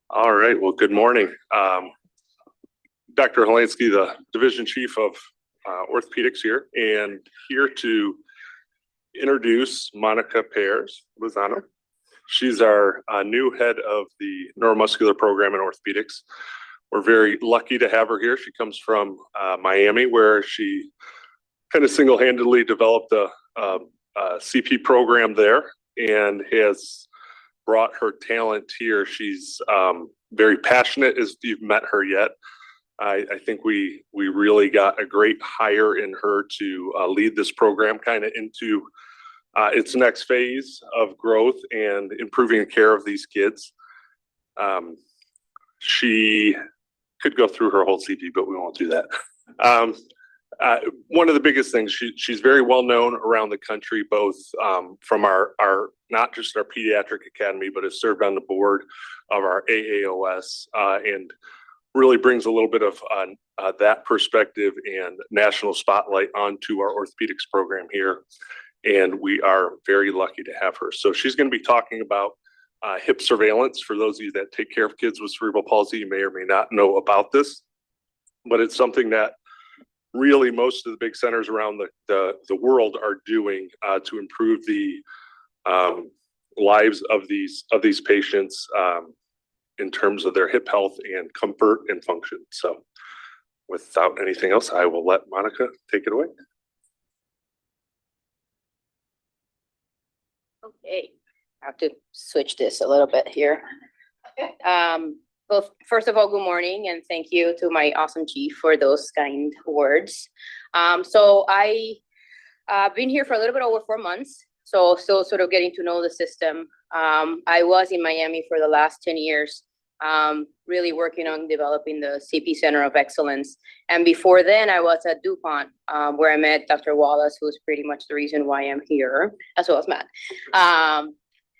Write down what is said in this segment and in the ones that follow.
All right, well, good morning. Dr. Helansky, the Division Chief of Orthopedics here, and here to introduce Monica Perez-Lozano. She's our new head of the neuromuscular program in orthopedics. We're very lucky to have her here. She comes from Miami, where she kind of single-handedly developed a CP program there and has brought her talent here. She's very passionate, as you've met her yet. I think we really got a great hire in her to lead this program kind of into its next phase of growth and improving the care of these kids. She could go through her whole CV, but we won't do that. One of the biggest things, she's very well known around the country, both from our not just our pediatric academy, but has served on the board of our AAOS and really brings a little bit of that perspective and national spotlight onto our orthopedics program here. And we are very lucky to have her. So she's going to be talking about hip surveillance. For those of you that take care of kids with cerebral palsy, you may or may not know about this, but it's something that really most of the big centers around the world are doing to improve the lives of these patients in terms of their hip health and comfort and function. So without anything else, I will let Monica take it away. Okay, I have to switch this a little bit here. Well, first of all, good morning, and thank you to my awesome chief for those kind words. So I've been here for a little bit over 4 months, so still sort of getting to know the system. I was in Miami for the last 10 years, really working on developing the CP Center of Excellence. And before then, I was at DuPont, where I met Dr. Wallace, who's pretty much the reason why I'm here, as well as Matt.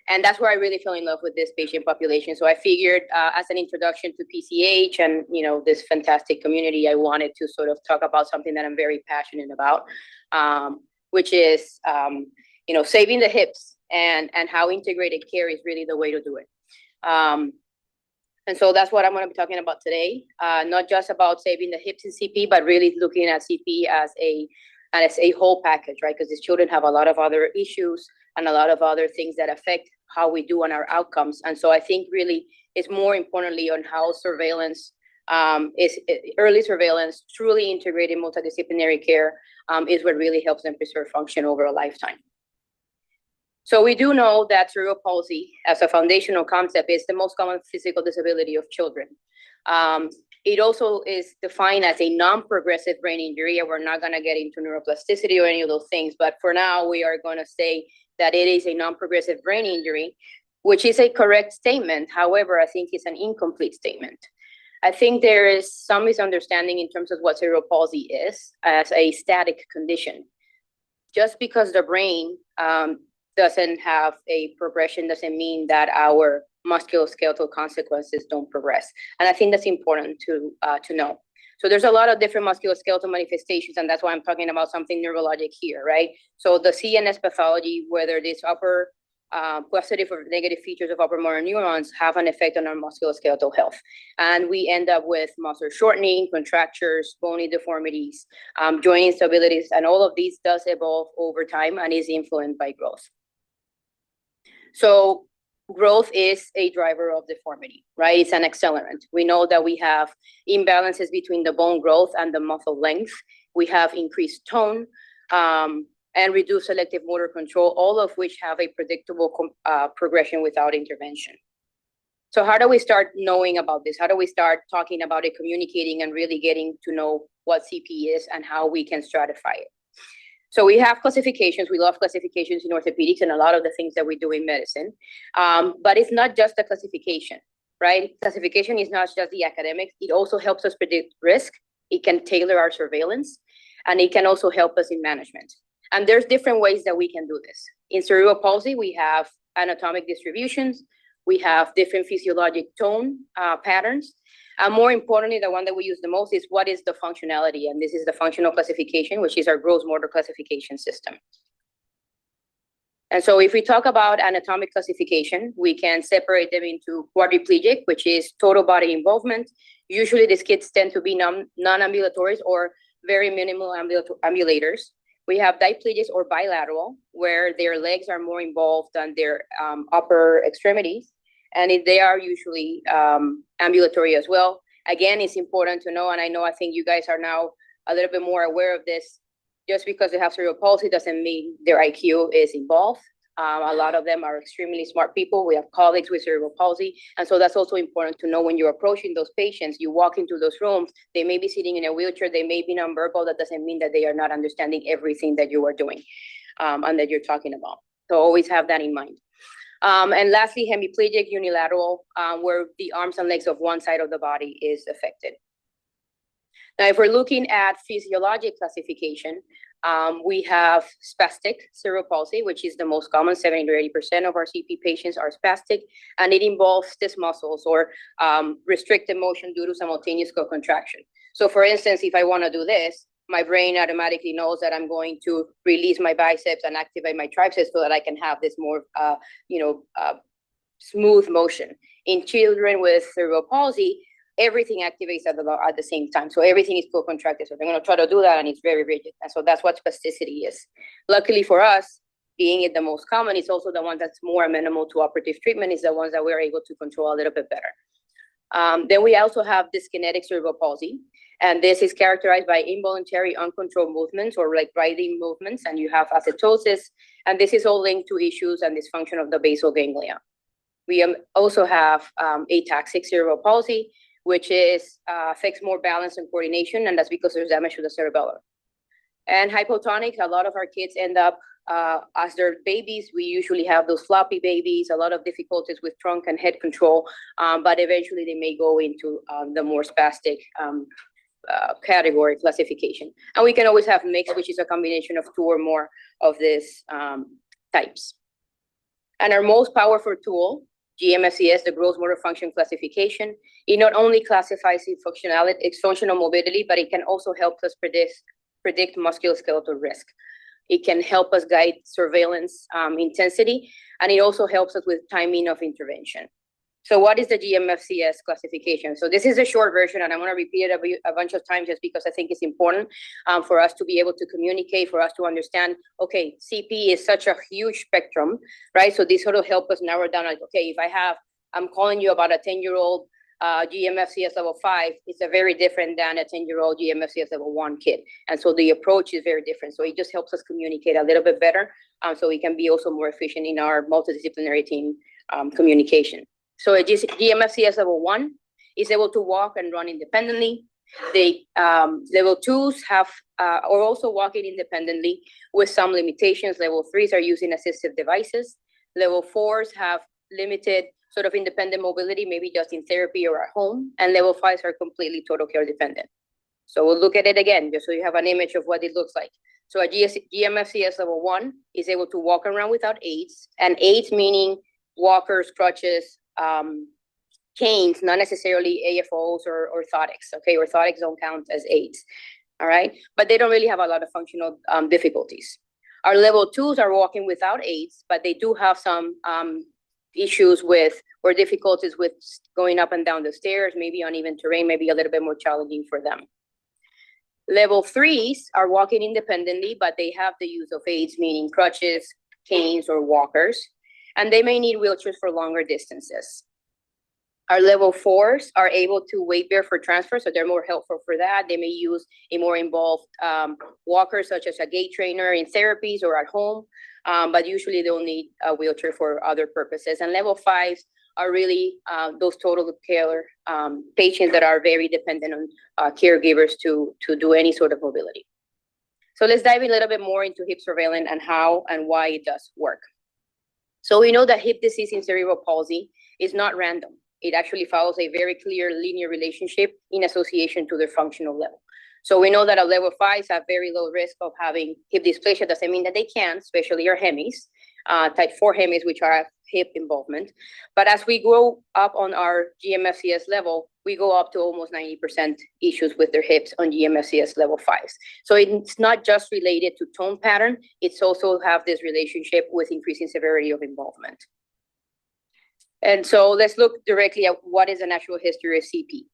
And that's where I really fell in love with this patient population. So I figured as an introduction to PCH and, you know, this fantastic community, I wanted to sort of talk about something that I'm very passionate about, which is, you know, saving the hips and how integrated care is really the way to do it. And so that's what I'm going to be talking about today, not just about saving the hips in CP, but really looking at CP as a whole package, right? Because these children have a lot of other issues and a lot of other things that affect how we do on our outcomes. And so I think really it's more importantly on how surveillance early surveillance, truly integrated multidisciplinary care is what really helps them preserve function over a lifetime. So we do know that cerebral palsy as a foundational concept is the most common physical disability of children. It also is defined as a non-progressive brain injury, and we're not going to get into neuroplasticity or any of those things, but for now we are going to say that it is a non-progressive brain injury, which is a correct statement. However, I think it's an incomplete statement. I think there is some misunderstanding in terms of what cerebral palsy is as a static condition. Just because the brain doesn't have a progression doesn't mean that our musculoskeletal consequences don't progress. And I think that's important to know. So there's a lot of different musculoskeletal manifestations, and that's why I'm talking about something neurologic here, right? So the CNS pathology, whether it's upper positive or negative features of upper motor neurons, have an effect on our musculoskeletal health. And we end up with muscle shortening, contractures, bony deformities, joint instabilities, and all of these does evolve over time and is influenced by growth. So growth is a driver of deformity, right? It's an accelerant. We know that we have imbalances between the bone growth and the muscle length. We have increased tone and reduced selective motor control, all of which have a predictable progression without intervention. So how do we start knowing about this? How do we start talking about it, communicating, and really getting to know what CP is and how we can stratify it? So we have classifications. We love classifications in orthopedics and a lot of the things that we do in medicine. But it's not just a classification, right? Classification is not just the academics. It also helps us predict risk. It can tailor our surveillance, and it can also help us in management. And there's different ways that we can do this. In cerebral palsy, we have anatomic distributions. We have different physiologic tone patterns. And more importantly, the one that we use the most is what is the functionality? And this is the functional classification, which is our gross motor classification system. And so if we talk about anatomic classification, we can separate them into quadriplegic, which is total body involvement. Usually these kids tend to be non-ambulatories or very minimal ambulators. We have diplegics or bilateral, where their legs are more involved than their upper extremities. And they are usually ambulatory as well. Again, it's important to know, and I think you guys are now a little bit more aware of this. Just because they have cerebral palsy doesn't mean their IQ is involved. A lot of them are extremely smart people. We have colleagues with cerebral palsy. And so that's also important to know when you're approaching those patients. You walk into those rooms, they may be sitting in a wheelchair, they may be nonverbal. That doesn't mean that they are not understanding everything that you are doing and that you're talking about. So always have that in mind. And lastly, hemiplegic unilateral, where the arms and legs of one side of the body is affected. Now, if we're looking at physiologic classification, we have spastic cerebral palsy, which is the most common. 70 to 80% of our CP patients are spastic, and it involves stiff muscles or restricted motion due to simultaneous co-contraction. So for instance, if I want to do this, my brain automatically knows that I'm going to release my biceps and activate my triceps so that I can have this more, smooth motion. In children with cerebral palsy, everything activates at the same time. So everything is co-contracted. So they're going to try to do that, and it's very rigid. And so that's what spasticity is. Luckily for us, being it the most common, it's also the one that's more amenable to operative treatment, is the ones that we're able to control a little bit better. Then we also have dyskinetic cerebral palsy. And this is characterized by involuntary uncontrolled movements or like writhing movements. And you have acetosis. And this is all linked to issues and dysfunction of the basal ganglia. We also have ataxic cerebral palsy, which is affects more balance and coordination, and that's because there's damage to the cerebellum. And hypotonic, a lot of our kids end up, as they're babies, we usually have those floppy babies, a lot of difficulties with trunk and head control, but eventually they may go into the more spastic category classification. And we can always have mixed, which is a combination of two or more of these types. And our most powerful tool, GMFCS, the Gross Motor Function Classification, it not only classifies its functional mobility, but it can also help us predict musculoskeletal risk. It can help us guide surveillance intensity, and it also helps us with timing of intervention. So what is the GMFCS classification? So this is a short version, and I want to repeat it a bunch of times just because I think it's important for us to be able to communicate, for us to understand, okay, CP is such a huge spectrum, right? So this sort of help us narrow down, like, okay, if I'm calling you about a 10-year-old GMFCS level 5, it's a very different than a 10-year-old GMFCS level 1 kid. And so the approach is very different. So it just helps us communicate a little bit better so we can be also more efficient in our multidisciplinary team communication. So a GMFCS level 1 is able to walk and run independently. They level 2s are also walking independently with some limitations. Level 3s are using assistive devices. Level 4s have limited sort of independent mobility, maybe just in therapy or at home. And level 5s are completely total care dependent. So we'll look at it again, just so you have an image of what it looks like. So a GMFCS level 1 is able to walk around without aids, and aids meaning walkers, crutches, canes, not necessarily AFOs or orthotics. Okay, orthotics don't count as aids. All right, but they don't really have a lot of functional difficulties. Our level 2s are walking without aids, but they do have some issues with or difficulties with going up and down the stairs, maybe uneven terrain, maybe a little bit more challenging for them. Level 3s are walking independently, but they have the use of aids, meaning crutches, canes, or walkers, and they may need wheelchairs for longer distances. Our level 4s are able to weight bear for transfer, so they're more helpful for that. They may use a more involved walker, such as a gait trainer in therapies or at home, but usually they'll need a wheelchair for other purposes. And level 5s are really those total care patients that are very dependent on caregivers to do any sort of mobility. So let's dive a little bit more into hip surveillance and how and why it does work. So we know that hip disease in cerebral palsy is not random. It actually follows a very clear linear relationship in association to their functional level. So we know that our level 5s have very low risk of having hip dysplasia. Doesn't mean that they can, especially our hemis, type 4 hemis, which are hip involvement. But as we go up on our GMFCS level, we go up to almost 90% issues with their hips on GMFCS level 5s. So it's not just related to tone pattern, it's also have this relationship with increasing severity of involvement. And so let's look directly at what is the natural history of CP,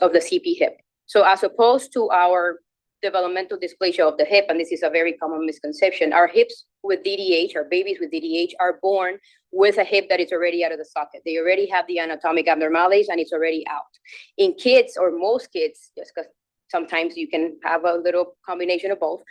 of the CP hip. So as opposed to our developmental dysplasia of the hip, and this is a very common misconception, our hips with DDH, our babies with DDH, are born with a hip that is already out of the socket. They already have the anatomic abnormalities and it's already out. In kids, or most kids, just because sometimes you can have a little combination of both,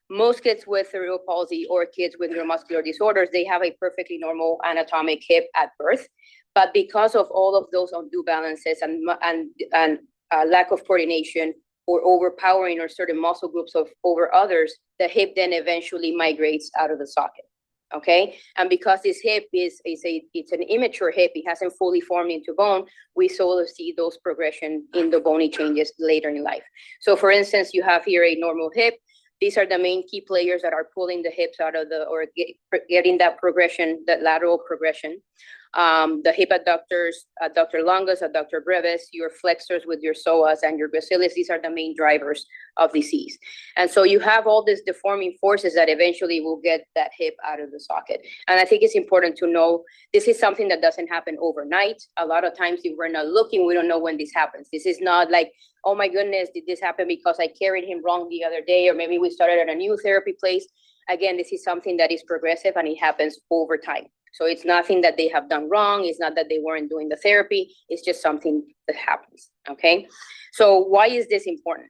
most kids with cerebral palsy or kids with neuromuscular disorders, they have a perfectly normal anatomic hip at birth. But because of all of those undue balances and lack of coordination or overpowering or certain muscle groups over others, the hip then eventually migrates out of the socket. Okay, and because this hip it's an immature hip, it hasn't fully formed into bone, we sort of see those progression in the bony changes later in life. So for instance, you have here a normal hip. These are the main key players that are pulling the hips out of or getting that progression, that lateral progression. The hip adductors, adductor longus, adductor brevis, your flexors with your psoas and your gracilis, these are the main drivers of disease. And so you have all these deforming forces that eventually will get that hip out of the socket. And I think it's important to know this is something that doesn't happen overnight. A lot of times if we're not looking, we don't know when this happens. This is not like, oh my goodness, did this happen because I carried him wrong the other day, or maybe we started at a new therapy place. Again, this is something that is progressive and it happens over time. So it's nothing that they have done wrong. It's not that they weren't doing the therapy. It's just something that happens, okay? So why is this important?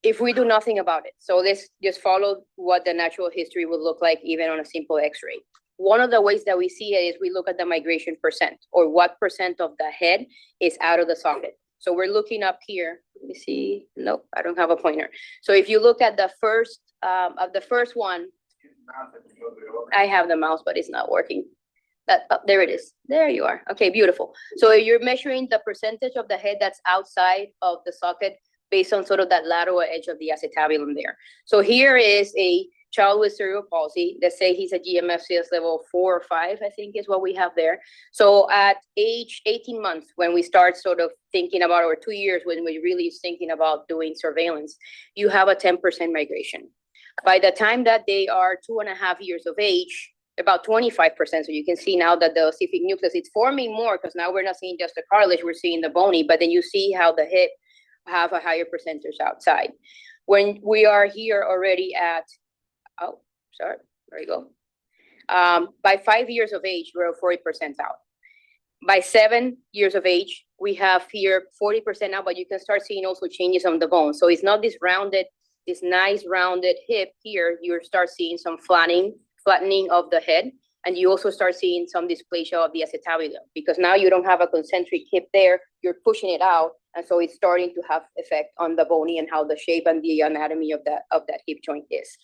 If we do nothing about it, so let's just follow what the natural history would look like even on a simple x-ray. One of the ways that we see it is we look at the migration percent, or what percent of the head is out of the socket. So we're looking up here. Let me see. Nope, I don't have a pointer. So if you look at the first one, I have the mouse, but it's not working. There it is. There you are. Okay, beautiful. So you're measuring the percentage of the head that's outside of the socket based on sort of that lateral edge of the acetabulum there. So here is a child with cerebral palsy. Let's say he's a GMFCS level 4 or 5, I think is what we have there. So at age 18 months, when we start sort of thinking about, or 2 years when we really thinking about doing surveillance, you have a 10% migration. By the time that they are 2.5 years of age, about 25%. So you can see now that the ossific nucleus, it's forming more, because now we're not seeing just the cartilage, we're seeing the bony, but then you see how the hip have a higher percentage outside. When we are here already at, oh, sorry, there you go. By 5 years of age, we're 40% out. By 7 years of age, we have here 40% now, but you can start seeing also changes on the bone. So it's not this rounded, this nice rounded hip here. You start seeing some flattening of the head, and you also start seeing some dysplasia of the acetabulum, because now you don't have a concentric hip there, you're pushing it out, and so it's starting to have effect on the bony and how the shape and the anatomy of that hip joint is.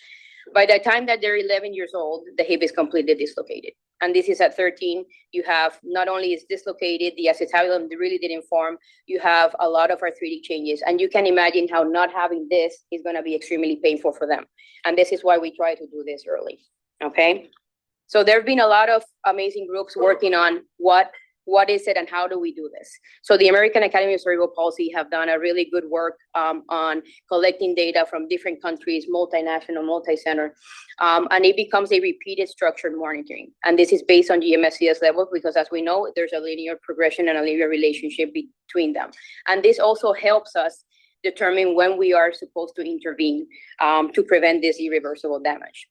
By the time that they're 11 years old, the hip is completely dislocated. And this is at 13. You have, not only is dislocated, the acetabulum really didn't form, you have a lot of arthritic changes. And you can imagine how not having this is going to be extremely painful for them. And this is why we try to do this early, okay? So there have been a lot of amazing groups working on what is it and how do we do this? So the American Academy of Cerebral Palsy have done a really good work on collecting data from different countries, multinational, multi-center, and it becomes a repeated structured monitoring. And this is based on GMFCS levels, because as we know, there's a linear progression and a linear relationship between them. And this also helps us determine when we are supposed to intervene to prevent this irreversible damage.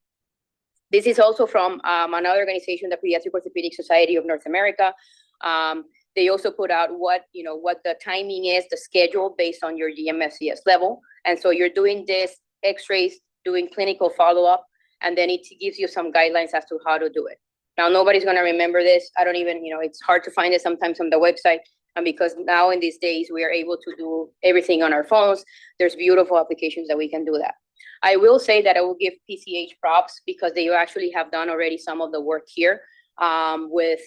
This is also from another organization, the Pediatric Orthopedic Society of North America. They also put out what the timing is, the schedule based on your GMFCS level. And so you're doing this x-rays, doing clinical follow-up, and then it gives you some guidelines as to how to do it. Now, nobody's going to remember this. I don't even, it's hard to find it sometimes on the website. And because now in these days, we are able to do everything on our phones, there's beautiful applications that we can do that. I will say that I will give PCH props because they actually have done already some of the work here. with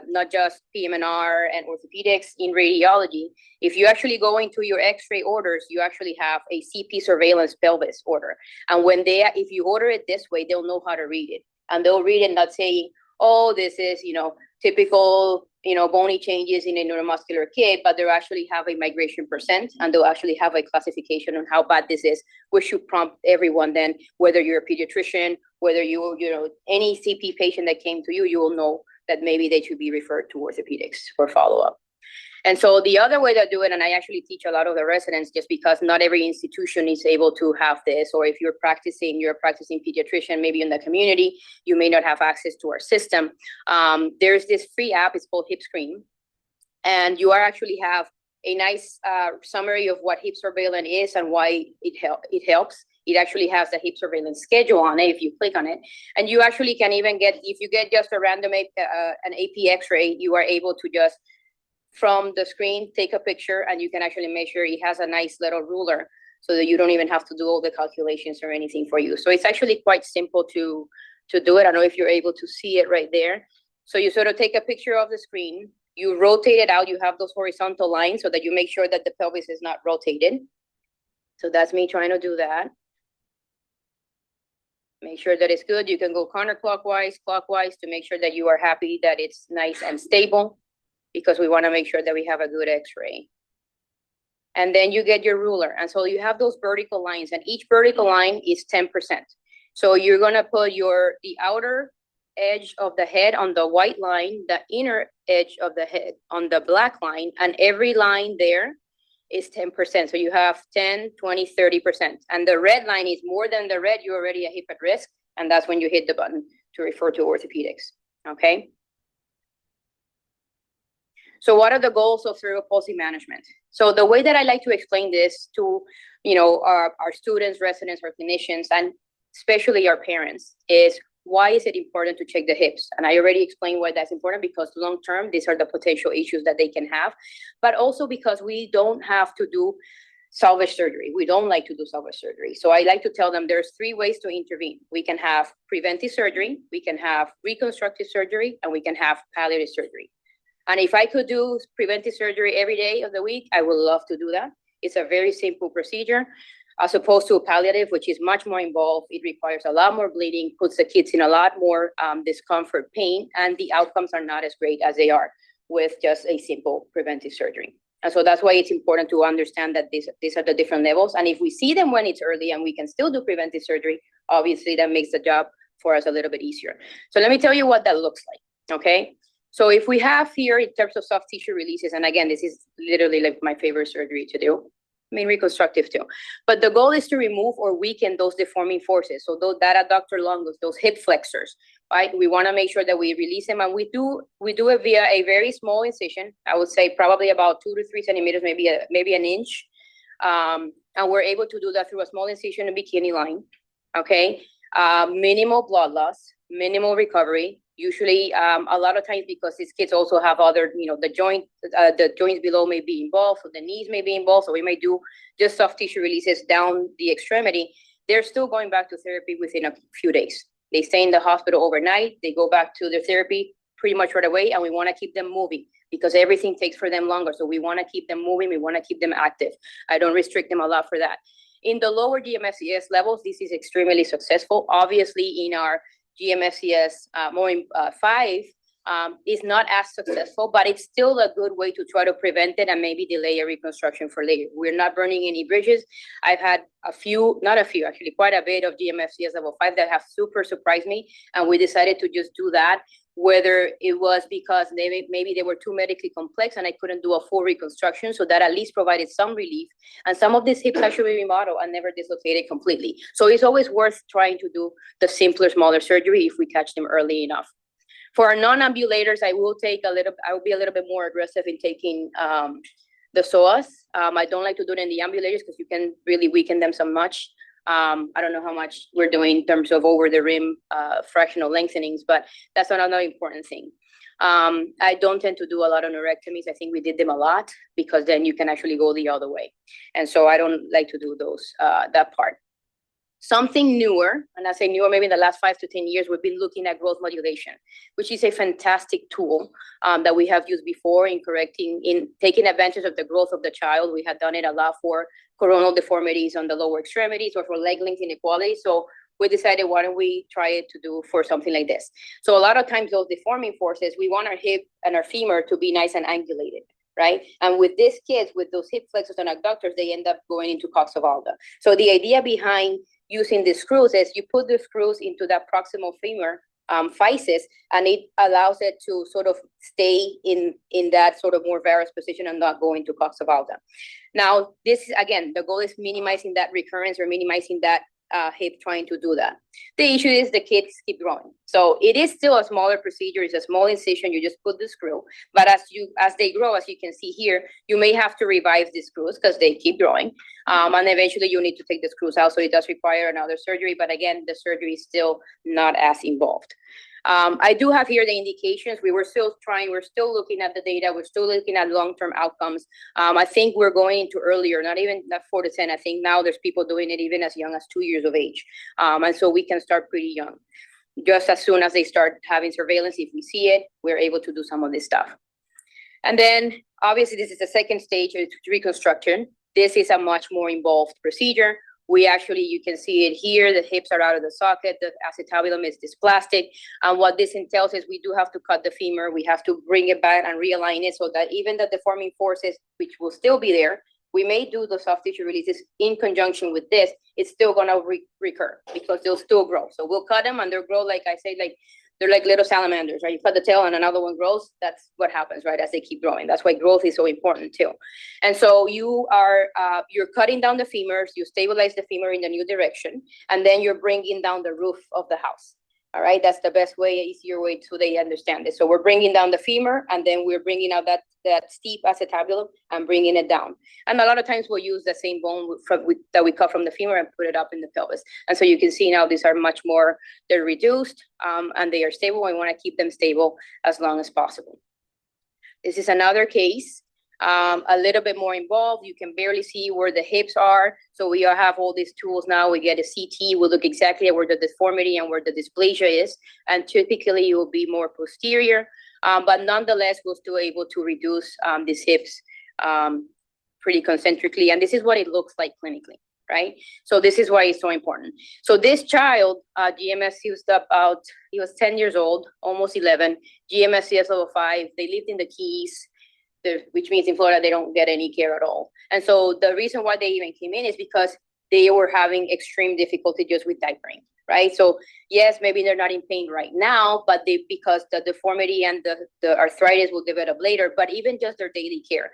not just PM&R and orthopedics in radiology. If you actually go into your X-ray orders, you actually have a CP surveillance pelvis order. And if you order it this way, they'll know how to read it. And they'll read it not saying, oh, this is, typical, bony changes in a neuromuscular kid, but they'll actually have a migration percent, and they'll actually have a classification on how bad this is, which should prompt everyone then, whether you're a pediatrician, whether any CP patient that came to you, you will know that maybe they should be referred to orthopedics for follow-up. And so the other way to do it, and I actually teach a lot of the residents just because not every institution is able to have this, or if you're a practicing pediatrician, maybe in the community, you may not have access to our system. There's this free app, it's called Hip Screen, and you actually have a nice summary of what hip surveillance is and why it helps. It actually has a hip surveillance schedule on it if you click on it. And you actually can even if you get just a random an AP X-ray, you are able to just from the screen, take a picture, and you can actually measure. It has a nice little ruler so that you don't even have to do all the calculations or anything for you. So it's actually quite simple to do it. I don't know if you're able to see it right there. So you sort of take a picture of the screen, you rotate it out, you have those horizontal lines so that you make sure that the pelvis is not rotated. So that's me trying to do that. Make sure that it's good. You can go counterclockwise, clockwise to make sure that you are happy that it's nice and stable, because we want to make sure that we have a good X-ray. And then you get your ruler. And so you have those vertical lines, and each vertical line is 10%. So you're going to put the outer edge of the head on the white line, the inner edge of the head on the black line, and every line there is 10%. So you have 10, 20, 30%. And the red line is more than the red, you're already a hip at risk. And that's when you hit the button to refer to orthopedics, okay? So what are the goals of cerebral palsy management? So the way that I like to explain this to, our students, residents, or clinicians, and especially our parents, is why is it important to check the hips? And I already explained why that's important, because long-term, these are the potential issues that they can have, but also because we don't have to do salvage surgery. We don't like to do salvage surgery. So I like to tell them there's 3 ways to intervene. We can have preventive surgery, we can have reconstructive surgery, and we can have palliative surgery. And if I could do preventive surgery every day of the week, I would love to do that. It's a very simple procedure, as opposed to a palliative, which is much more involved. It requires a lot more bleeding, puts the kids in a lot more discomfort, pain, and the outcomes are not as great as they are with just a simple preventive surgery. And so that's why it's important to understand that these are the different levels. And if we see them when it's early and we can still do preventive surgery, obviously that makes the job for us a little bit easier. So let me tell you what that looks like, okay? So if we have here in terms of soft tissue releases, and again, this is literally like my favorite surgery to do, I mean, reconstructive too. But the goal is to remove or weaken those deforming forces. So those that adductor longus, those hip flexors, right? We want to make sure that we release them, and we do it via a very small incision. I would say probably about 2 to 3 centimeters, maybe an inch. And we're able to do that through a small incision and bikini line, okay? Minimal blood loss, minimal recovery. Usually, a lot of times, because these kids also have other, the joints below may be involved, so the knees may be involved, so we may do just soft tissue releases down the extremity. They're still going back to therapy within a few days. They stay in the hospital overnight, they go back to their therapy pretty much right away, and we want to keep them moving because everything takes for them longer. So we want to keep them moving, we want to keep them active. I don't restrict them a lot for that. In the lower DMFCS levels, this is extremely successful. Obviously, in our GMFCS 5 is not as successful, but it's still a good way to try to prevent it and maybe delay a reconstruction for later. We're not burning any bridges. I've had quite a bit of GMFCS level 5 that have super surprised me, and we decided to just do that, whether it was because maybe they were too medically complex and I couldn't do a full reconstruction, so that at least provided some relief. And some of these hips actually remodeled and never dislocated completely. So it's always worth trying to do the simpler, smaller surgery if we catch them early enough. For our non-ambulators, I will be a little bit more aggressive in taking the psoas. I don't like to do it in the ambulators because you can really weaken them so much. I don't know how much we're doing in terms of over the rim fractional lengthenings, but that's another important thing. I don't tend to do a lot of neurectomies. I think we did them a lot because then you can actually go the other way. And so I don't like to do those, that part. Something newer, and I say newer, maybe in the last 5 to 10 years, we've been looking at growth modulation, which is a fantastic tool that we have used before in taking advantage of the growth of the child. We had done it a lot for coronal deformities on the lower extremities or for leg length inequality. So we decided, why don't we try it to do for something like this? So a lot of times those deforming forces, we want our hip and our femur to be nice and angulated, right? And with these kids, with those hip flexors and abductors, they end up going into coxa-valga. So the idea behind using the screws is you put the screws into that proximal femur physis, and it allows it to sort of stay in that sort of more varus position and not go into coxa-valga. Now, this is, again, the goal is minimizing that recurrence or minimizing that hip trying to do that. The issue is the kids keep growing. So it is still a smaller procedure. It's a small incision. You just put the screw. But as they grow, as you can see here, you may have to revive the screws because they keep growing. And eventually you need to take the screws out. So it does require another surgery. But again, the surgery is still not as involved. I do have here the indications. We're still looking at the data. We're still looking at long-term outcomes. I think we're going into earlier, not 4 to 10. I think now there's people doing it even as young as 2 years of age. And so we can start pretty young. Just as soon as they start having surveillance, if we see it, we're able to do some of this stuff. And then obviously this is the second stage, it's reconstruction. This is a much more involved procedure. We actually, you can see it here, the hips are out of the socket, the acetabulum is dysplastic. And what this entails is we do have to cut the femur, we have to bring it back and realign it so that even the deforming forces, which will still be there, we may do the soft tissue releases in conjunction with this, it's still gonna recur because they'll still grow. So we'll cut them and they'll grow, like I say, like they're like little salamanders, right? You cut the tail and another one grows. That's what happens, right? As they keep growing. That's why growth is so important too. And so you're cutting down the femurs, you stabilize the femur in the new direction, and then you're bringing down the roof of the house. All right, that's the best way, easier way so they understand it. So we're bringing down the femur, and then we're bringing out that steep acetabulum and bringing it down. And a lot of times we'll use the same bone that we cut from the femur and put it up in the pelvis. And so you can see now these are much more, they're reduced and they are stable. We want to keep them stable as long as possible. This is another case. A little bit more involved. You can barely see where the hips are. So we have all these tools now. We get a CT. We look exactly at where the deformity and where the dysplasia is. And typically it will be more posterior. But nonetheless, we're still able to reduce these hips pretty concentrically. And this is what it looks like clinically, right? So this is why it's so important. So this child, GMS used about, he was 10 years old, almost 11, GMS level 5. They lived in the Keys, which means in Florida, they don't get any care at all. And so the reason why they even came in is because they were having extreme difficulty just with diapering, right? So yes, maybe they're not in pain right now, but because the deformity and the arthritis will develop later, but even just their daily care,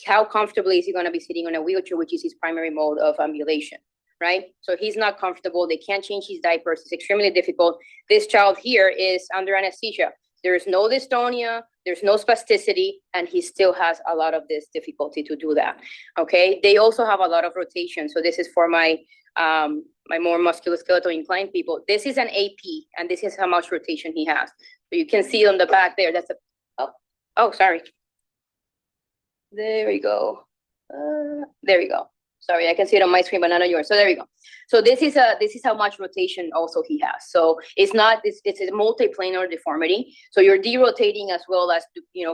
how comfortably is he gonna be sitting on a wheelchair, which is his primary mode of ambulation, right? So he's not comfortable, they can't change his diapers, it's extremely difficult. This child here is under anesthesia. There's no dystonia, there's no spasticity, and he still has a lot of this difficulty to do that, okay? They also have a lot of rotation. So this is for my more musculoskeletal inclined people. This is an AP, and this is how much rotation he has. So you can see on the back there, that's oh, sorry. There we go. There we go. Sorry, I can see it on my screen, but not on yours. So there we go. So this is how much rotation also he has. So it's a multiplanar deformity. So you're derotating as well as,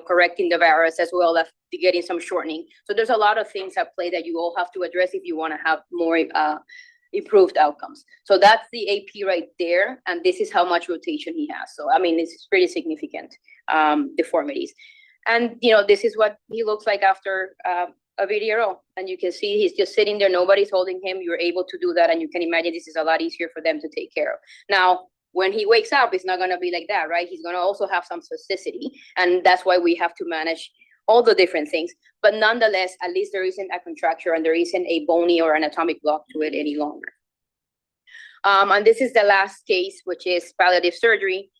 correcting the varus, as well as getting some shortening. So there's a lot of things at play that you all have to address if you want to have more improved outcomes. So that's the AP right there. And this is how much rotation he has. So, I mean, it's pretty significant deformities. And, this is what he looks like after a VDRO, and you can see he's just sitting there, nobody's holding him. You're able to do that, and you can imagine this is a lot easier for them to take care of. Now, when he wakes up, it's not going to be like that, right? He's going to also have some spasticity, and that's why we have to manage all the different things. But nonetheless, at least there isn't a contracture and there isn't a bony or anatomic block to it any longer. And this is the last case, which is palliative surgery.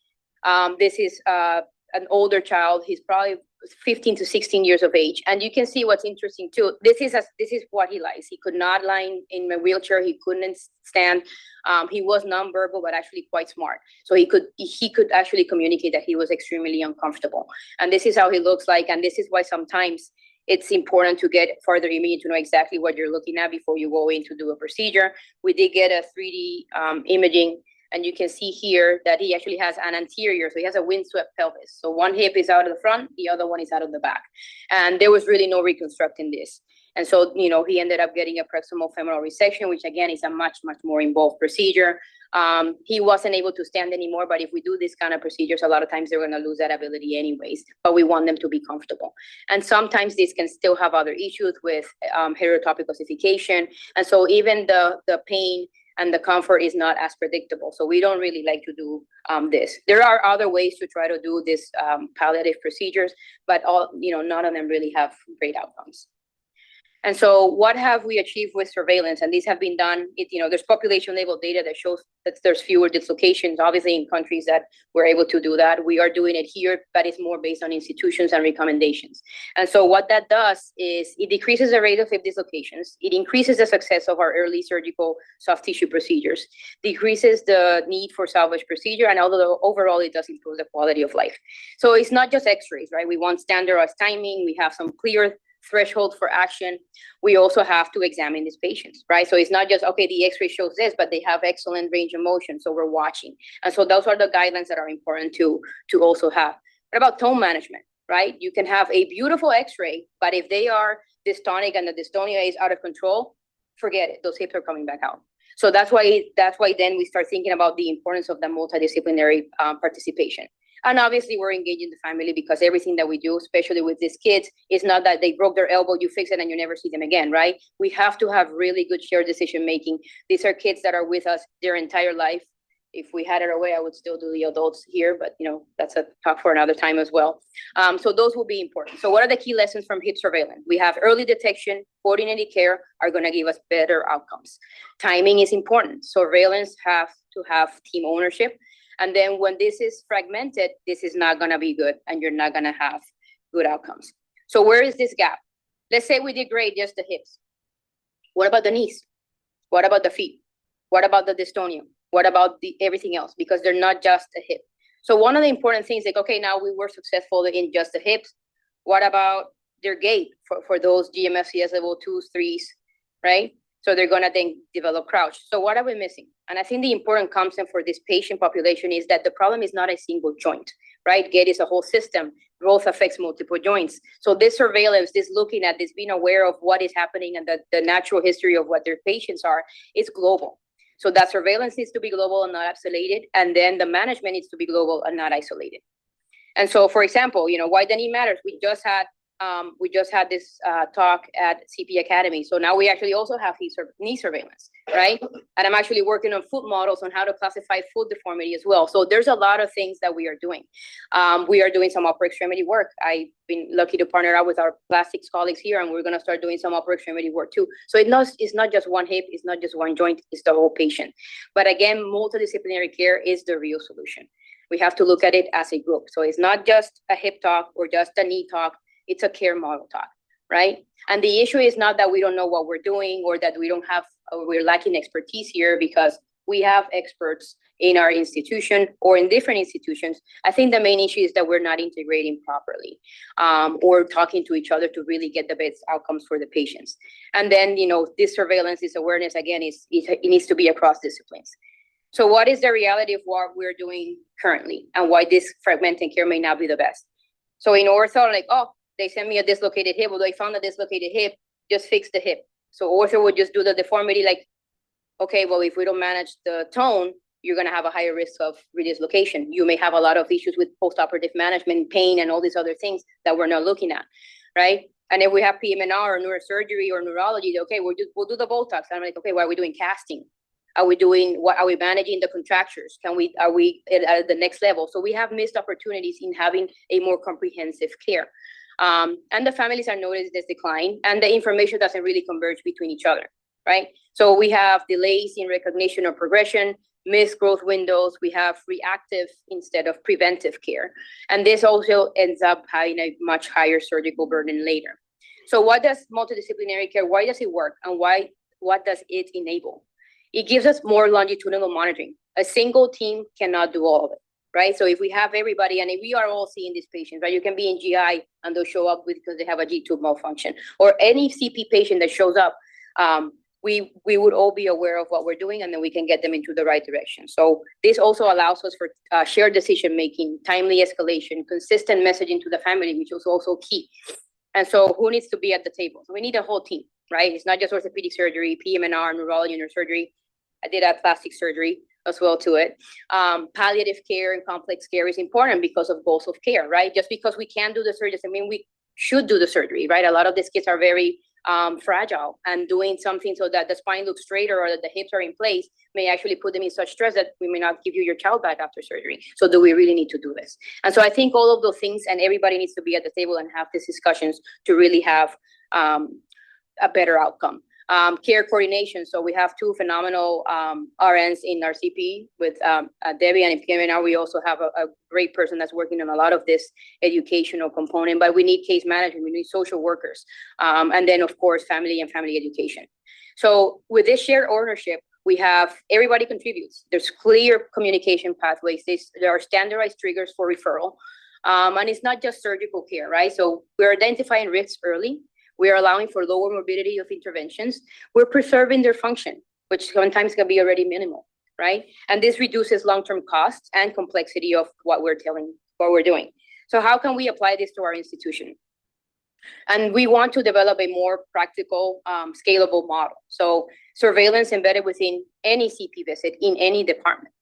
This is an older child. He's probably 15 to 16 years of age. And you can see what's interesting too. This is what he likes. He could not lie in a wheelchair. He couldn't stand. He was nonverbal, but actually quite smart. So he could actually communicate that he was extremely uncomfortable. And this is how he looks like. And this is why sometimes it's important to get further imaging to know exactly what you're looking at before you go in to do a procedure. We did get a 3D imaging, and you can see here that he actually has an anterior, so he has a windswept pelvis. So one hip is out of the front, the other one is out of the back. And there was really no reconstructing this. And so, he ended up getting a proximal femoral resection, which again is a much, much more involved procedure. He wasn't able to stand anymore, but if we do these kind of procedures, a lot of times they're going to lose that ability anyways, but we want them to be comfortable. And sometimes these can still have other issues with heterotopic ossification. And so even the pain and the comfort is not as predictable. So we don't really like to do this. There are other ways to try to do this palliative procedures, but none of them really have great outcomes. And so what have we achieved with surveillance? And these have been done, there's population level data that shows that there's fewer dislocations, obviously in countries that we're able to do that. We are doing it here, but it's more based on institutions and recommendations. And so what that does is it decreases the rate of hip dislocations. It increases the success of our early surgical soft tissue procedures, decreases the need for salvage procedure, and although overall it does improve the quality of life. So it's not just x-rays, right? We want standardized timing. We have some clear threshold for action. We also have to examine these patients, right? So it's not just, okay, the x-ray shows this, but they have excellent range of motion, so we're watching. And so those are the guidelines that are important to also have. What about tone management, right? You can have a beautiful x-ray, but if they are dystonic and the dystonia is out of control, forget it, those hips are coming back out. So that's why then we start thinking about the importance of the multidisciplinary participation. And obviously we're engaging the family, because everything that we do, especially with these kids, is not that they broke their elbow, you fix it and you never see them again, right? We have to have really good shared decision-making. These are kids that are with us their entire life. If we had it our way, I would still do the adults here, but that's a talk for another time as well. So those will be important. So what are the key lessons from hip surveillance? We have early detection, coordinated care are going to give us better outcomes. Timing is important. Surveillance have to have team ownership. And then when this is fragmented, this is not going to be good, and you're not going to have good outcomes. So where is this gap? Let's say we did great, just the hips. What about the knees? What about the feet? What about the dystonia? What about everything else? Because they're not just a hip. So one of the important things, like, okay, now we were successful in just the hips. What about their gait for those GMFCS level 2s, 3s, right? So they're going to then develop crouch. So what are we missing? And I think the important concept for this patient population is that the problem is not a single joint, right? Gait is a whole system. Growth affects multiple joints. So this surveillance, this looking at this, being aware of what is happening and the natural history of what their patients are, is global. So that surveillance needs to be global and not isolated. And then the management needs to be global and not isolated. And so, for example, why the knee matters. We just had this talk at CP Academy. So now we actually also have knee surveillance, right? And I'm actually working on foot models on how to classify foot deformity as well. So there's a lot of things that we are doing. We are doing some upper extremity work. I've been lucky to partner up with our plastics colleagues here, and we're going to start doing some upper extremity work too. So it's not just one hip, it's not just one joint, it's the whole patient. But again, multidisciplinary care is the real solution. We have to look at it as a group. So it's not just a hip talk or just a knee talk. It's a care model talk, right? And the issue is not that we don't know what we're doing or that we're lacking expertise here, because we have experts in our institution or in different institutions. I think the main issue is that we're not integrating properly or talking to each other to really get the best outcomes for the patients. And then, this surveillance, this awareness, again, it needs to be across disciplines. So what is the reality of what we're doing currently and why this fragmented care may not be the best? So in ortho, they sent me a dislocated hip, although I found a dislocated hip, just fix the hip. So ortho would just do the deformity okay, well, if we don't manage the tone, you're going to have a higher risk of redislocation. You may have a lot of issues with postoperative management, pain, and all these other things that we're not looking at, right? And if we have PM&R or neurosurgery or neurology, okay, we'll do the Botox. I'm like, okay, why are we doing casting? Are we managing the contractures? Are we at the next level? So we have missed opportunities in having a more comprehensive care. And the families are noticing this decline, and the information doesn't really converge between each other, right? So we have delays in recognition or progression, missed growth windows, we have reactive instead of preventive care. And this also ends up having a much higher surgical burden later. So what does multidisciplinary care, why does it work? And what does it enable? It gives us more longitudinal monitoring. A single team cannot do all of it, right? So if we have everybody, and if we are all seeing these patients, right, you can be in GI and they'll show up because they have a G-tube malfunction, or any CP patient that shows up, we would all be aware of what we're doing, and then we can get them into the right direction. So this also allows us for shared decision-making, timely escalation, consistent messaging to the family, which is also key. And so who needs to be at the table? So we need a whole team, right? It's not just orthopedic surgery, PM&R, neurology, neurosurgery. I did add plastic surgery as well to it. Palliative care and complex care is important because of goals of care, right? Just because we can't do the surgery doesn't mean we should do the surgery, right? A lot of these kids are very fragile, and doing something so that the spine looks straighter or that the hips are in place may actually put them in such stress that we may not give you your child back after surgery. So do we really need to do this? And so I think all of those things, and everybody needs to be at the table and have these discussions to really have a better outcome. Care coordination. So we have two phenomenal RNs in our CP with Debbie, and in PM&R we also have a great person that's working on a lot of this educational component, but we need case management, we need social workers, and then of course family and family education. So with this shared ownership, we have everybody contributes. There's clear communication pathways. There are standardized triggers for referral, and it's not just surgical care, right? So we're identifying risks early. We are allowing for lower morbidity of interventions. We're preserving their function, which sometimes can be already minimal, right? And this reduces long-term costs and complexity of what we're doing. So how can we apply this to our institution? And we want to develop a more practical, scalable model. So surveillance embedded within any CP visit in any department,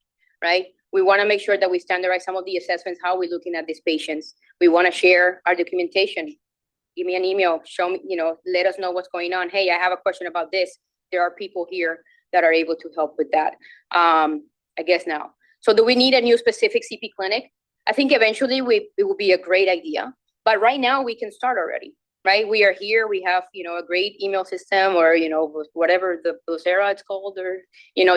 right? We want to make sure that we standardize some of the assessments, how we're looking at these patients. We want to share our documentation. Give me an email, show me, let us know what's going on. Hey, I have a question about this. There are people here that are able to help with that. I guess now. So do we need a new specific CP clinic? I think eventually it will be a great idea, but right now we can start already, right? We are here, we have, a great email system, or, whatever the Vocera it's called, or,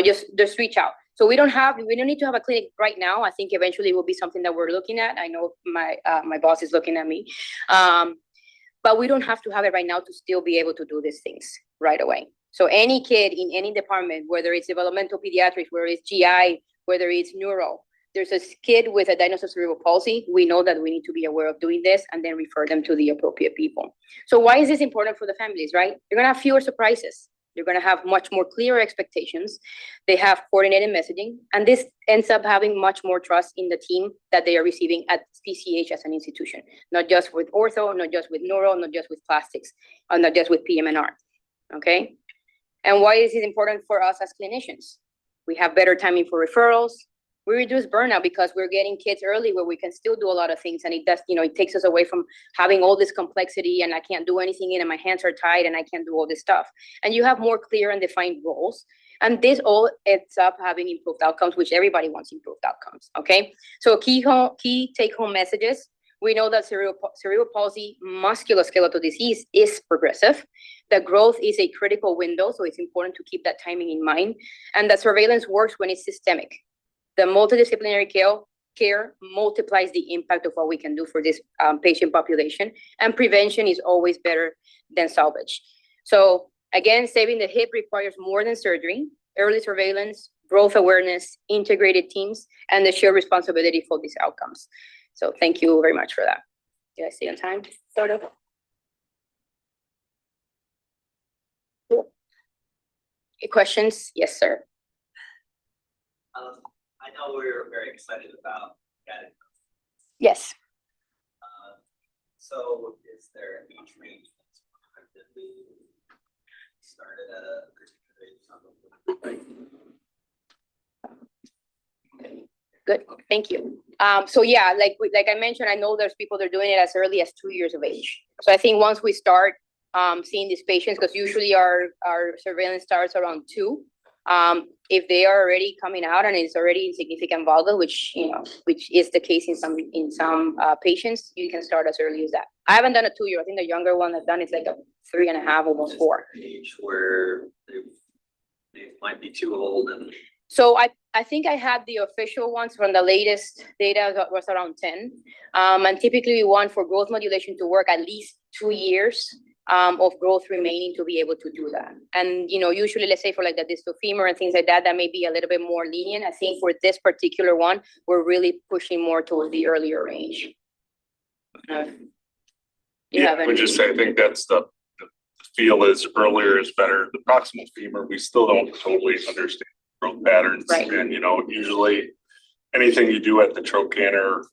just reach out. So we don't need to have a clinic right now. I think eventually it will be something that we're looking at. I know my boss is looking at me. But we don't have to have it right now to still be able to do these things right away. So any kid in any department, whether it's developmental pediatrics, whether it's GI, whether it's neuro, there's a kid with a diagnosis of cerebral palsy, we know that we need to be aware of doing this and then refer them to the appropriate people. So why is this important for the families, right? They're gonna have fewer surprises. They're gonna have much more clear expectations. They have coordinated messaging, and this ends up having much more trust in the team that they are receiving at PCH as an institution, not just with ortho, not just with neuro, not just with plastics, or not just with PM&R, okay? And why is it important for us as clinicians? We have better timing for referrals. We reduce burnout because we're getting kids early where we can still do a lot of things, and it does, it takes us away from having all this complexity and I can't do anything and my hands are tied and I can't do all this stuff. And you have more clear and defined roles. And this all ends up having improved outcomes, which everybody wants improved outcomes, okay? So key take-home messages. We know that cerebral palsy musculoskeletal disease is progressive. The growth is a critical window, so it's important to keep that timing in mind. And that surveillance works when it's systemic. The multidisciplinary care multiplies the impact of what we can do for this patient population, and prevention is always better than salvage. So again, saving the hip requires more than surgery, early surveillance, growth awareness, integrated teams, and the shared responsibility for these outcomes. So thank you very much for that. Did I stay on time, sort of? Cool. Any questions? Yes, sir. I know we're very excited about that. Yes. So is there an age range that we started at a particular age? Good, thank you. So yeah, like I mentioned, I know there's people that are doing it as early as 2 years of age. So I think once we start seeing these patients, because usually our surveillance starts around 2. If they are already coming out and it's already significant vulva, which is the case in some patients, you can start as early as that. I haven't done a 2-year. I think the younger one I've done is like a 3.5, almost 4. Age where they might be too old. And so I think I had the official ones from the latest data that was around 10. And typically we want for growth modulation to work at least 2 years of growth remaining to be able to do that. And, usually, let's say for like the distal femur and things like that, that may be a little bit more lenient. I think for this particular one, we're really pushing more towards the earlier range. I would just say, I think that's the feel is earlier is better. The proximal femur, we still don't totally understand growth patterns. Right. And, usually anything you do at the trochanter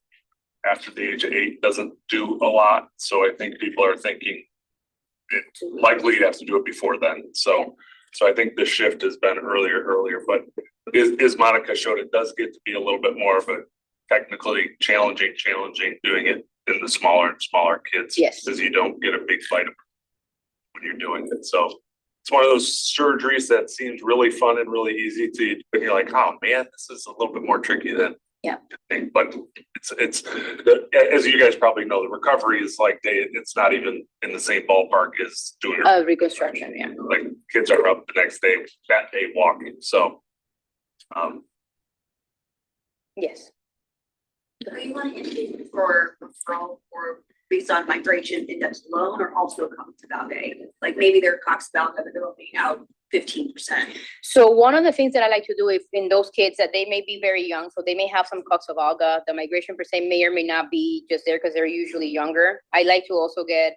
after the age of 8 doesn't do a lot. So I think people are thinking it's likely you have to do it before then. So I think the shift has been earlier, but as Monica showed, it does get to be a little bit more of a technically challenging doing it in the smaller and smaller kids. Yes. Because you don't get a big fight when you're doing it. So it's one of those surgeries that seems really fun and really easy to, but you're like, oh man, this is a little bit more tricky than. Yeah. But it's as you guys probably know, the recovery is like it's not even in the same ballpark as doing reconstruction. Yeah. Like kids are up the next day, that day walking. So, yes. Are you want to indicate for referral or based on migration index alone, or also come to Valve? Like maybe they're Cox Valve that they're only out 15%. So one of the things that I like to do if in those kids that they may be very young, so they may have some Cox of alga, the migration per se may or may not be just there because they're usually younger. I like to also get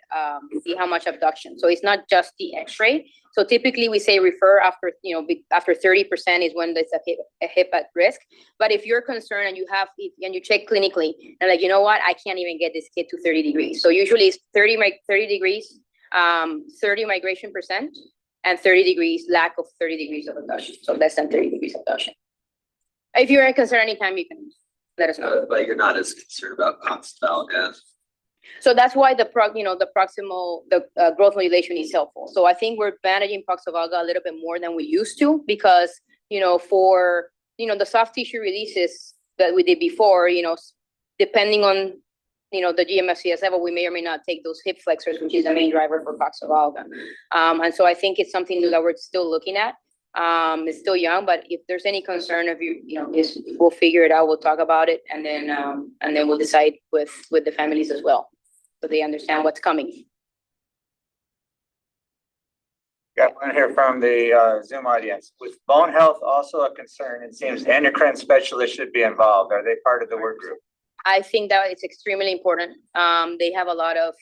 see how much abduction. So it's not just the X-ray. So typically we say refer after after 30% is when there's a hip at risk. But if you're concerned and you check clinically and like, you know what, I can't even get this kid to 30 degrees. So usually it's 30 degrees, 30 migration percent. And 30 degrees, lack of 30 degrees of abduction. So less than 30 degrees of abduction. If you're concerned anytime, you can let us know. But you're not as concerned about Cox Valve as. So that's why the proximal growth modulation is helpful. So I think we're managing Cox of alga a little bit more than we used to because, for, the soft tissue releases that we did before, depending on the GMFCS level, we may or may not take those hip flexors, which is the main driver for Cox of alga. And so I think it's something that we're still looking at. It's still young, but if there's any concern of we'll figure it out. We'll talk about it, and then we'll decide with the families as well, so they understand what's coming. Yeah, I want to hear from the Zoom audience. Was bone health also a concern? It seems endocrine specialists should be involved. Are they part of the work group? I think that it's extremely important. They have a lot of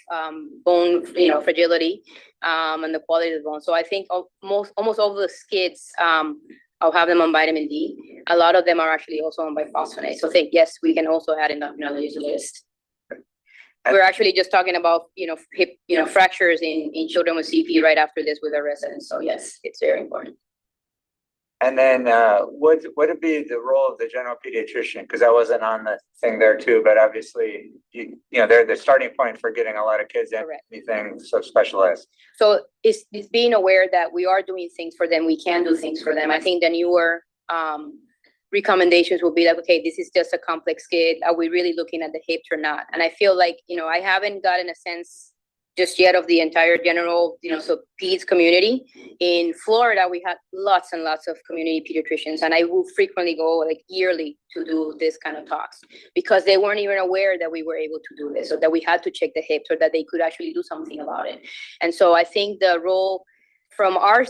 bone, fragility, and the quality of the bone. So I think almost all of the kids, I'll have them on vitamin D. A lot of them are actually also on biphosphonate. So I think, yes, we can also add endocrinology list. We're actually just talking about, hip, fractures in children with CP right after this with our residents. So yes, it's very important. And then what would be the role of the general pediatrician? Because I wasn't on the thing there too, but obviously, they're the starting point for getting a lot of kids in anything so specialized. So it's being aware that we are doing things for them. We can do things for them. I think the newer recommendations will be like, okay, this is just a complex kid. Are we really looking at the hips or not? And I feel like, I haven't gotten a sense just yet of the entire general, so peds community. In Florida, we had lots and lots of community pediatricians, and I will frequently go like yearly to do this kind of talks because they weren't even aware that we were able to do this or that we had to check the hips or that they could actually do something about it. And so I think the role from our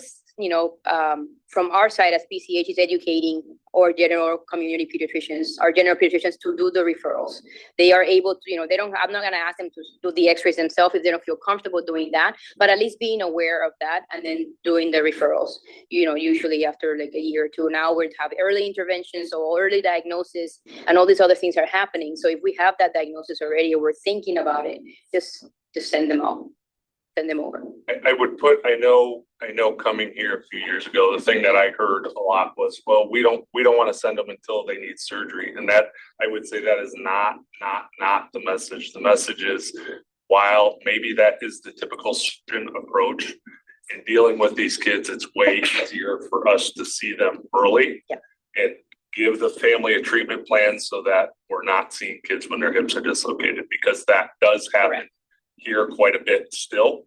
side as PCH is educating our general community pediatricians, to do the referrals. They are able to, I'm not going to ask them to do the x-rays themselves if they don't feel comfortable doing that, but at least being aware of that and then doing the referrals, usually after like a year or two. Now we have early interventions, so early diagnosis and all these other things are happening. So if we have that diagnosis already or we're thinking about it, just send them over. I would put, I know coming here a few years ago, the thing that I heard a lot was, well, we don't want to send them until they need surgery. And that, I would say that is not the message. The message is, while maybe that is the typical surgeon approach in dealing with these kids, it's way easier for us to see them early and give the family a treatment plan so that we're not seeing kids when their hips are dislocated, because that does happen here quite a bit still.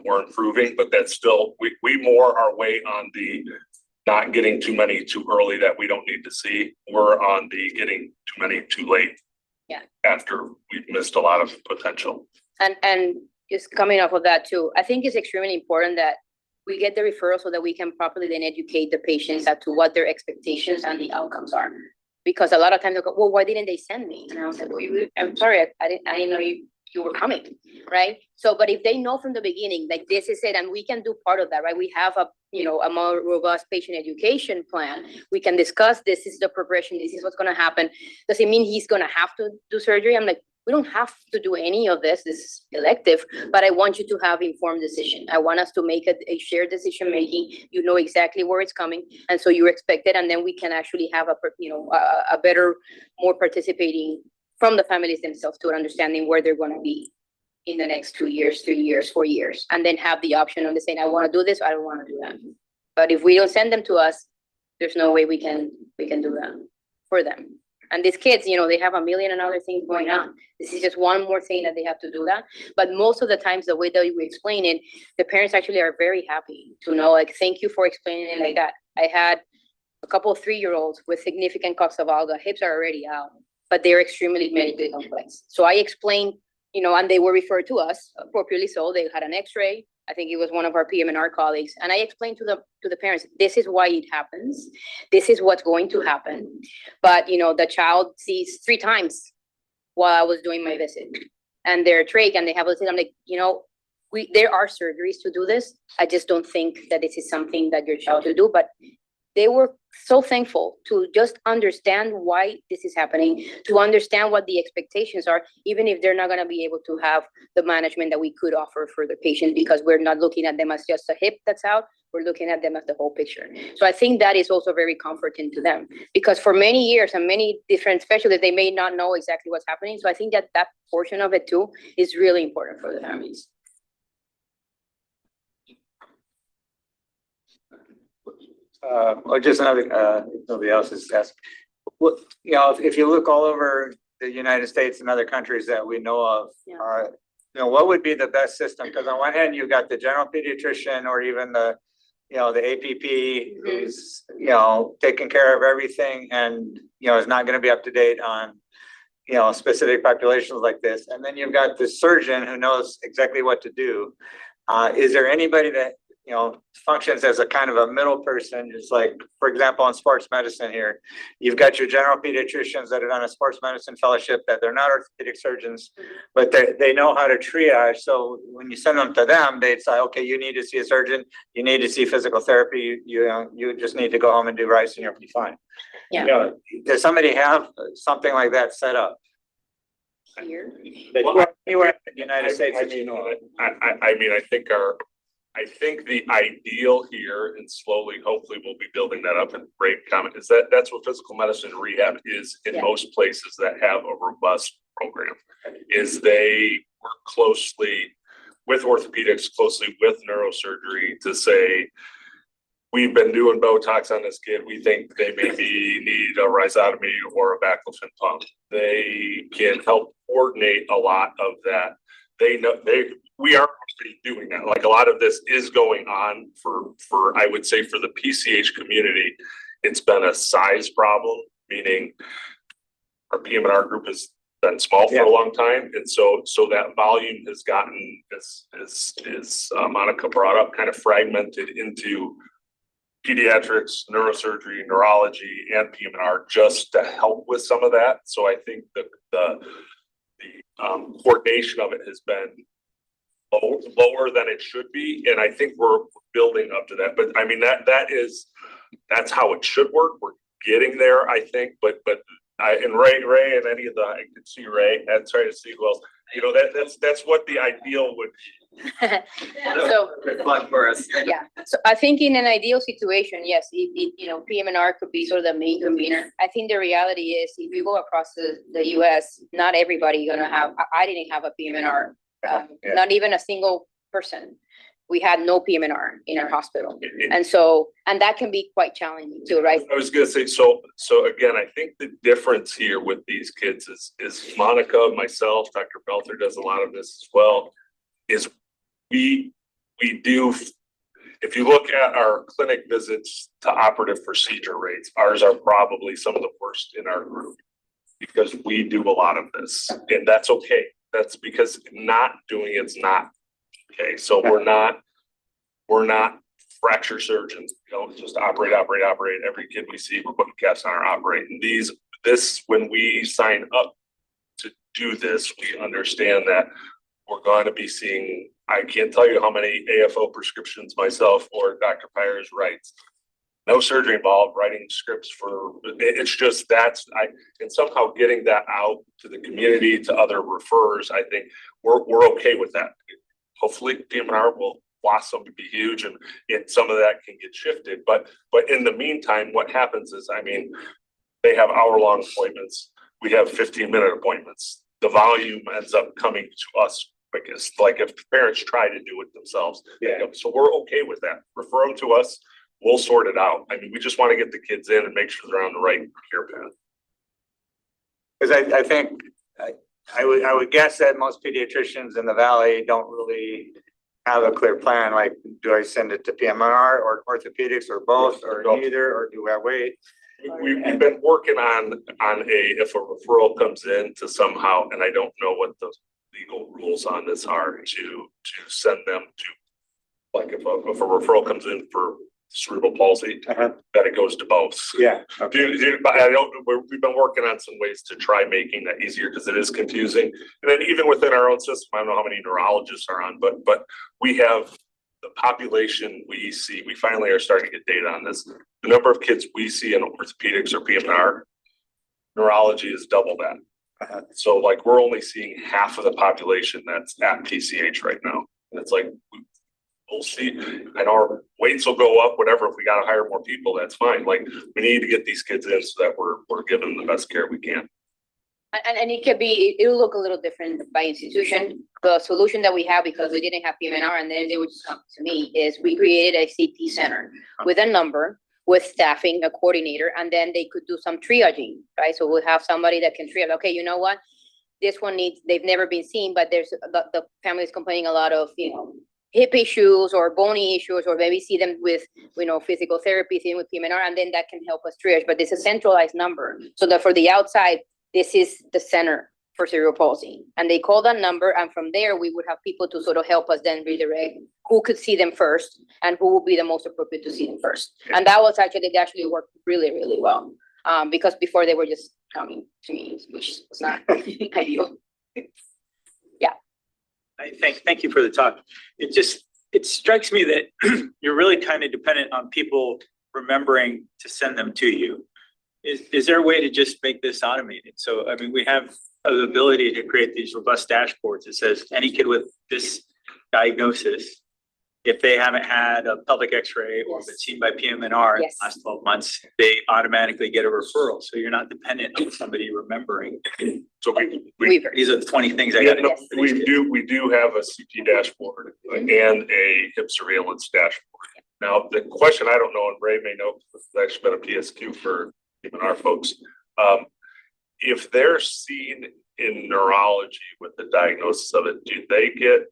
We're improving, but that's still, we more our way on the not getting too many too early that we don't need to see. We're on the getting too many too late. Yeah. After we've missed a lot of potential. And just coming off of that too, I think it's extremely important that we get the referral so that we can properly then educate the patients as to what their expectations and the outcomes are. Because a lot of times they'll go, well, why didn't they send me? And I was like, well, I'm sorry, I didn't know you were coming, right? So, but if they know from the beginning, like this is it, and we can do part of that, right? We have a more robust patient education plan. We can discuss, this is the progression, this is what's gonna happen. Does it mean he's gonna have to do surgery? I'm like, we don't have to do any of this. This is elective, but I want you to have informed decision. I want us to make a shared decision making. You know exactly where it's coming, and so you expect it, and then we can actually have a better, more participating from the families themselves to understanding where they're going to be in the next 2 years, 3 years, 4 years, and then have the option of saying, I want to do this, I don't want to do that. But if we don't send them to us, there's no way we can do that for them. And these kids, they have a million and other things going on. This is just one more thing that they have to do that. But most of the times, the way that we explain it, the parents actually are very happy to know, like, thank you for explaining it like that. I had a couple of 3-year-olds with significant coxa valga. Hips are already out, but they're extremely medically complex. So I explained, and they were referred to us appropriately. So they had an x-ray. I think it was one of our PM&R colleagues. And I explained to the parents, this is why it happens. This is what's going to happen. But, the child sees 3 times while I was doing my visit. And they're trach and they have a I'm like, there are surgeries to do this. I just don't think that this is something that your child should do. But they were so thankful to just understand why this is happening, to understand what the expectations are, even if they're not going to be able to have the management that we could offer for the patient, because we're not looking at them as just a hip that's out. We're looking at them as the whole picture. So I think that is also very comforting to them, because for many years and many different specialists, they may not know exactly what's happening. So I think that portion of it too is really important for the families. Or just another, if nobody else is asked. What, if you look all over the United States and other countries that we know of, Yeah. what would be the best system? Because on one hand, you've got the general pediatrician or even the APP who's, taking care of everything and, is not going to be up to date on, specific populations like this. And then you've got the surgeon who knows exactly what to do. Is there anybody that, functions as a kind of a middle person? Just like, for example, in sports medicine here, you've got your general pediatricians that are done a sports medicine fellowship, that they're not orthopedic surgeons, but they know how to triage. So when you send them to them, they'd say, okay, you need to see a surgeon, you need to see physical therapy, you just need to go home and do rice and you'll be fine. Yeah. Does somebody have something like that set up? Here. Anywhere in the United States? I think the ideal here, and slowly, hopefully we'll be building that up, and great comment, is that's what physical medicine rehab is in most places that have a robust program, is they work closely with orthopedics, closely with neurosurgery to say, we've been doing Botox on this kid. We think they maybe need a rhizotomy or a baclofen pump. They can help coordinate a lot of that. We are already doing that. Like, a lot of this is going on for I would say for the PCH community, it's been a size problem, meaning our PM&R group has been small for a long time. And so that volume has gotten, as Monica brought up, kind of fragmented into pediatrics, neurosurgery, neurology, and PM&R, just to help with some of that. So I think the coordination of it has been lower than it should be, and I think we're building up to that. But I mean, that's how it should work. We're getting there, I think. But and Ray and any of I can see Ray and try to see who else. That's what the ideal would be. So Fun for us. yeah, so I think in an ideal situation, yes, PM&R could be sort of the main convener. I think the reality is, if you go across the US, not everybody gonna have. I didn't have a PM&R, not even a single person. We had no PM&R in our hospital, and that can be quite challenging too, right? I was gonna say, so again, I think the difference here with these kids is Monica, myself, Dr. Belter does a lot of this as well, is we do, if you look at our clinic visits to operative procedure rates, ours are probably some of the worst in our group, because we do a lot of this, and that's okay. That's because not doing it's not Okay, so we're not fracture surgeons, you know, just operate. Every kid we see, we're putting casts on or operate. And when we sign up to do this, we understand that we're going to be seeing, I can't tell you how many AFO prescriptions myself or Dr. Pyers writes. No surgery involved, writing scripts it's just and somehow getting that out to the community, to other referrers, I think we're okay with that. Hopefully PM&R will blossom to be huge and some of that can get shifted. But in the meantime, what happens is, I mean, they have hour-long appointments. We have 15-minute appointments. The volume ends up coming to us quickest. Like if the parents try to do it themselves. Yeah. So we're okay with that. Refer them to us. We'll sort it out. I mean, we just want to get the kids in and make sure they're on the right care path. Because I think, I would guess that most pediatricians in the valley don't really have a clear plan, like, do I send it to PM&R or orthopedics or both or neither, or do I wait? We've been working on if a referral comes in to somehow, and I don't know what the legal rules on this are, to send them to, like if a referral comes in for cerebral palsy, that it goes to both. Yeah. We've been working on some ways to try making that easier because it is confusing. And then even within our own system, I don't know how many neurologists are on, but we have the population we see. We finally are starting to get data on this. The number of kids we see in orthopedics or PM&R, neurology is double that. So like we're only seeing half of the population that's at PCH right now. And it's like, we'll see. And our weights will go up, whatever. If we got to hire more people, that's fine. Like we need to get these kids in so that we're giving them the best care we can. And it'll look a little different by institution. The solution that we have, because we didn't have PM&R and then they would just come to me, is we created a CT center with a number, with staffing, a coordinator, and then they could do some triaging, right? So we'll have somebody that can triage, okay, you know what? This one they've never been seen, but there's the family is complaining a lot of, hip issues or bony issues, or maybe see them with, physical therapy, seen with PM&R, and then that can help us triage. But it's a centralized number. So that for the outside, this is the center for cerebral palsy. And they call that number. And from there, we would have people to sort of help us then redirect who could see them first and who would be the most appropriate to see them first. And that was it actually worked really, really well. Because before they were just coming to me, which was not ideal. Thank you for the talk. It strikes me that you're really kind of dependent on people remembering to send them to you. Is there a way to just make this automated? So, I mean, we have the ability to create these robust dashboards that says any kid with this diagnosis, if they haven't had a pelvic x-ray or been seen by PM&R in the last 12 months, they automatically get a referral. So you're not dependent on somebody remembering. So these are the 20 things I got to do. We do have a CT dashboard and a hip surveillance dashboard. Now, the question I don't know, and Ray may know, because it's actually been a PSQ for even our folks. If they're seen in neurology with the diagnosis of it, do they get,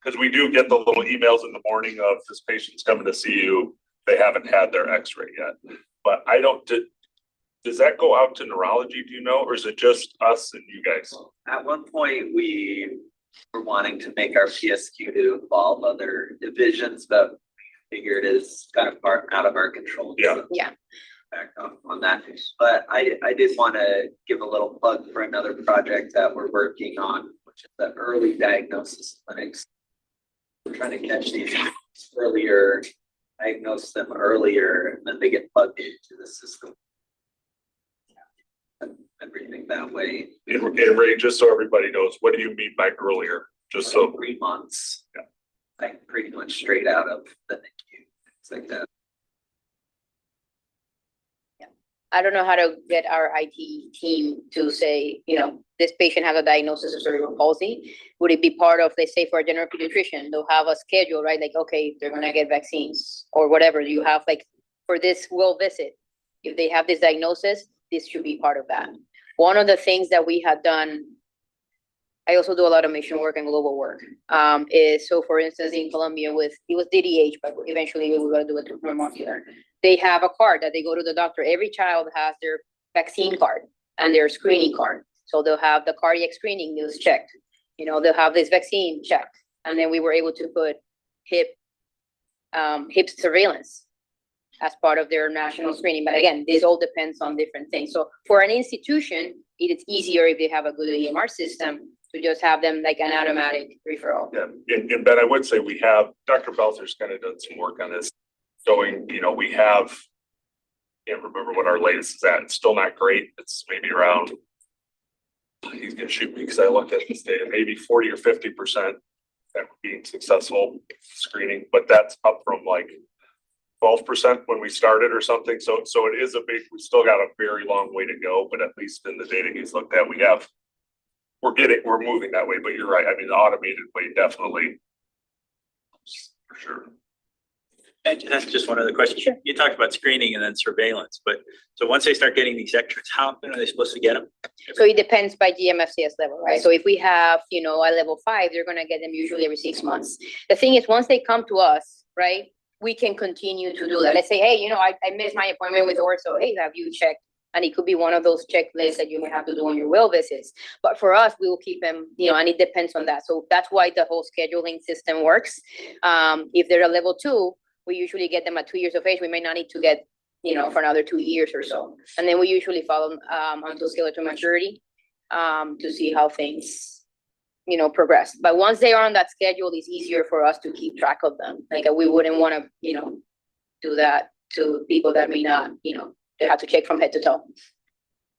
because we do get the little emails in the morning of this patient's coming to see you, they haven't had their x-ray yet. But does that go out to neurology, do you know, or is it just us and you guys? At one point, we were wanting to make our PSQ to involve other divisions, but we figured it's kind of out of our control. Yeah. Back up on that. But I did want to give a little plug for another project that we're working on, which is the early diagnosis clinics. We're trying to catch these earlier, diagnose them earlier, and then they get plugged into the system. Everything that way. And Ray, just so everybody knows, what do you mean by earlier? Just so 3 months. Yeah. Like pretty much straight out of the NICU. Things like that. I don't know how to get our IT team to say, this patient has a diagnosis of cerebral palsy. Would it be part of, let's say, for a general pediatrician, they'll have a schedule, right? Like, okay, they're going to get vaccines or whatever. You have like, for this, we'll visit. If they have this diagnosis, this should be part of that. One of the things that we have done, I also do a lot of mission work and global work, is, so for instance, in Colombia it was DDH, but eventually we were going to do it through neuromuscular. They have a card that they go to the doctor. Every child has their vaccine card and their screening card. So they'll have the cardiac screening news checked. They'll have this vaccine checked. And then we were able to put hip surveillance as part of their national screening. But again, this all depends on different things. So for an institution, it is easier if they have a good EMR system to just have them like an automatic referral. Yeah, and Ben, I would say we have, Dr. Belzer's kind of done some work on this, showing, we have, can't remember what our latest is at. It's still not great. It's maybe around, he's gonna shoot me because I looked at this data, maybe 40 or 50% that were being successful screening, but that's up from like 12% when we started or something. So it is we still got a very long way to go, but at least in the data he's looked at, we're moving that way. But you're right. I mean, the automated way definitely, for sure. And that's just one other question. Sure. You talked about screening and then surveillance, but so once they start getting these extras, how often are they supposed to get them? So it depends by GMFCS level, right? So if we have, a level 5, they're gonna get them usually every 6 months. The thing is, once they come to us, right, we can continue to do that. Let's say, hey, I missed my appointment with ortho. Hey, have you checked? And it could be one of those checklists that you may have to do on your well visits. But for us, we will keep them, and it depends on that. So that's why the whole scheduling system works. If they're a level 2, we usually get them at 2 years of age. We may not need to get, for another 2 years or so. And then we usually follow them until skeletal maturity to see how things, progress. But once they are on that schedule, it's easier for us to keep track of them. Like we wouldn't want to, do that to people that may not, they have to check from head to toe.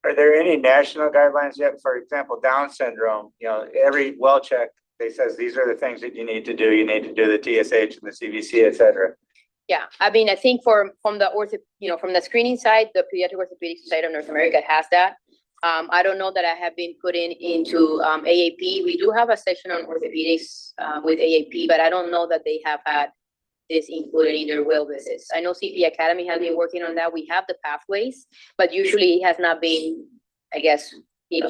Are there any national guidelines yet? For example, Down syndrome, every well check, they says these are the things that you need to do. You need to do the TSH and the CBC, et cetera. Yeah, I mean, I think from the from the screening side, the Pediatric Orthopedic Society of North America has that. I don't know that I have been put into AAP. We do have a section on orthopedics with AAP, but I don't know that they have had this included in their well visits. I know CP Academy has been working on that. We have the pathways, but usually it has not been, I guess,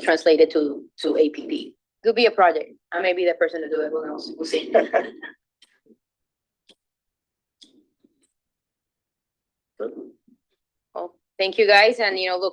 translated to APP. Could be a project. I may be the person to do it. Who knows? We'll see. Well, thank you guys, and look.